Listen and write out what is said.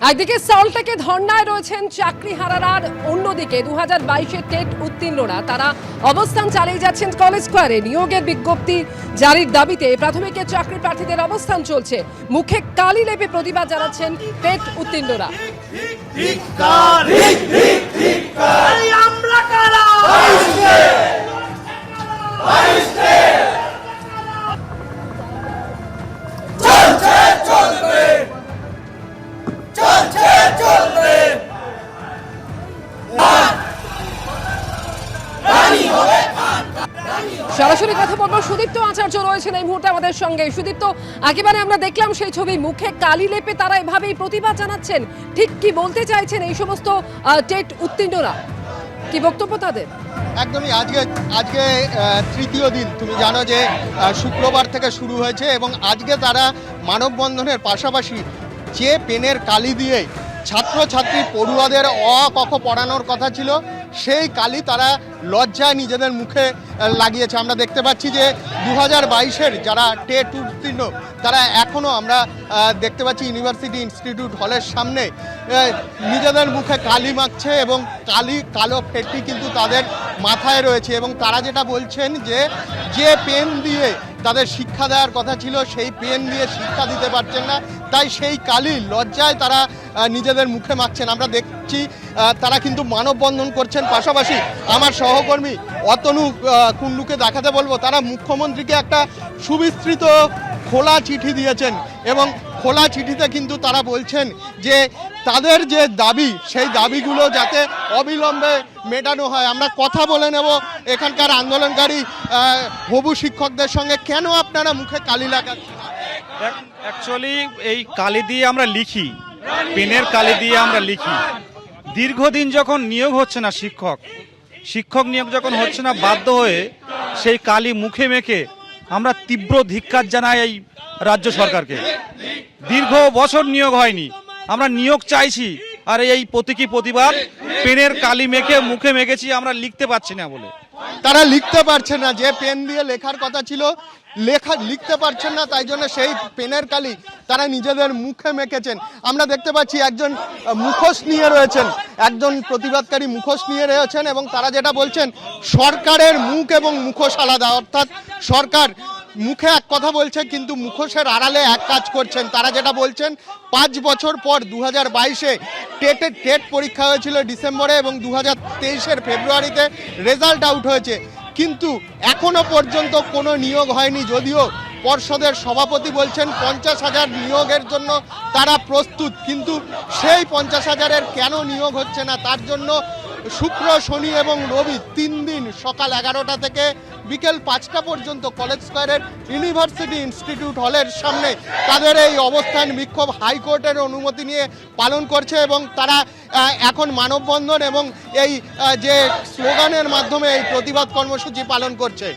একদিকে সল্টলেকে ধর্নায় রয়েছেন চাকরিহারারা, অন্যদিকে 2022-এর টেট উত্তীর্ণরা তারা অবস্থান চালিয়ে যাচ্ছেন কলেজ স্কয়ারে। নিয়োগের বিজ্ঞপ্তি জারির দাবিতে প্রাথমিকের চাকরি প্রার্থীদের অবস্থান চলছে। মুখে কালি লেপে প্রতিবাদ জানাচ্ছেন টেট উত্তীর্ণরা। সরাসরি কথা বলবো, সুদীপ্ত আচার্য রয়েছেন এই মুহূর্তে আমাদের সঙ্গে। সুদীপ্ত, একেবারে আমরা দেখলাম সেই ছবি, মুখে কালি লেপে তারা এভাবেই প্রতিবাদ জানাচ্ছেন, ঠিক কি বলতে চাইছেন এই সমস্ত টেট উত্তীর্ণরা, কি বক্তব্য তাদের? একদমই আজকে তৃতীয় দিন। তুমি জানো যে শুক্রবার থেকে শুরু হয়েছে এবং আজকে তারা মানববন্ধনের পাশাপাশি যে পেনের কালি দিয়ে ছাত্রছাত্রী পড়ুয়াদের অ ক খ পড়ানোর কথা ছিল সেই কালি তারা লজ্জায় নিজেদের মুখে লাগিয়েছে। আমরা দেখতে পাচ্ছি যে 2022-এর যারা টেট উত্তীর্ণ তারা এখনও আমরা দেখতে পাচ্ছি ইউনিভার্সিটি ইনস্টিটিউট হলের সামনে নিজেদের মুখে কালি মাখছে এবং কালো ফেটটি কিন্তু তাদের মাথায় রয়েছে এবং তারা যেটা বলছেন যে পেন দিয়ে তাদের শিক্ষা দেওয়ার কথা ছিল সেই পেন দিয়ে শিক্ষা দিতে পারছেন না, তাই সেই কালি লজ্জায় তারা নিজেদের মুখে মাখছেন। আমরা দেখছি তারা কিন্তু মানববন্ধন করছেন। পাশাপাশি আমার সহকর্মী অতনু কুন্ডুকে দেখাতে বলবো, তারা মুখ্যমন্ত্রীকে একটা সুবিস্তৃত খোলা চিঠি দিয়েছেন এবং খোলা চিঠিতে কিন্তু তারা বলছেন যে তাদের যে দাবি সেই দাবিগুলো যাতে অবিলম্বে মেটানো হয়। আমরা কথা বলে নেব এখানকার আন্দোলনকারী হবু শিক্ষকদের সঙ্গে। কেন আপনারা মুখে কালি লাগাচ্ছেন? অ্যাকচুয়ালি এই কালি দিয়ে আমরা লিখি, পেনের কালি দিয়ে আমরা লিখি। দীর্ঘদিন যখন নিয়োগ হচ্ছে না, শিক্ষক নিয়োগ যখন হচ্ছে না, বাধ্য হয়ে সেই কালি মুখে মেখে আমরা তীব্র ধিক্কার জানাই এই রাজ্য সরকারকে। দীর্ঘ বছর নিয়োগ হয়নি, আমরা নিয়োগ চাইছি, আর এই প্রতীকী প্রতিবাদ পেনের কালি মেখে মুখে মেখেছি, আমরা লিখতে পারছি না বলে। তারা লিখতে পারছে না, যে পেন দিয়ে লেখার কথা ছিল লিখতে পারছেন না, তাই জন্য সেই পেনের কালি তারা নিজেদের মুখে মেখেছেন। আমরা দেখতে পাচ্ছি একজন মুখোশ নিয়ে রয়েছেন, একজন প্রতিবাদকারী মুখোশ নিয়ে রয়েছেন এবং তারা যেটা বলছেন সরকারের মুখ এবং মুখোশ আলাদা, অর্থাৎ সরকার মুখে এক কথা বলছে কিন্তু মুখোশের আড়ালে এক কাজ করছেন। তারা যেটা বলছেন 5 বছর পর 2022-এ টেট পরীক্ষা হয়েছিল ডিসেম্বরে এবং 2023-এর ফেব্রুয়ারিতে রেজাল্ট আউট হয়েছে, কিন্তু এখনো পর্যন্ত কোনো নিয়োগ হয়নি। যদিও পর্ষদের সভাপতি বলছেন 50,000 নিয়োগের জন্য তারা প্রস্তুত, কিন্তু সেই 50,000-এর কেন নিয়োগ হচ্ছে না তার জন্য শুক্র, শনি এবং রবি 3 দিন সকাল 11টা থেকে বিকেল 5টা পর্যন্ত কলেজ স্কয়ারের ইউনিভার্সিটি ইনস্টিটিউট হলের সামনে তাদের এই অবস্থান বিক্ষোভ হাইকোর্টের অনুমতি নিয়ে পালন করছে এবং তারা এখন মানববন্ধন এবং এই যে স্লোগানের মাধ্যমে এই প্রতিবাদ কর্মসূচি পালন করছে।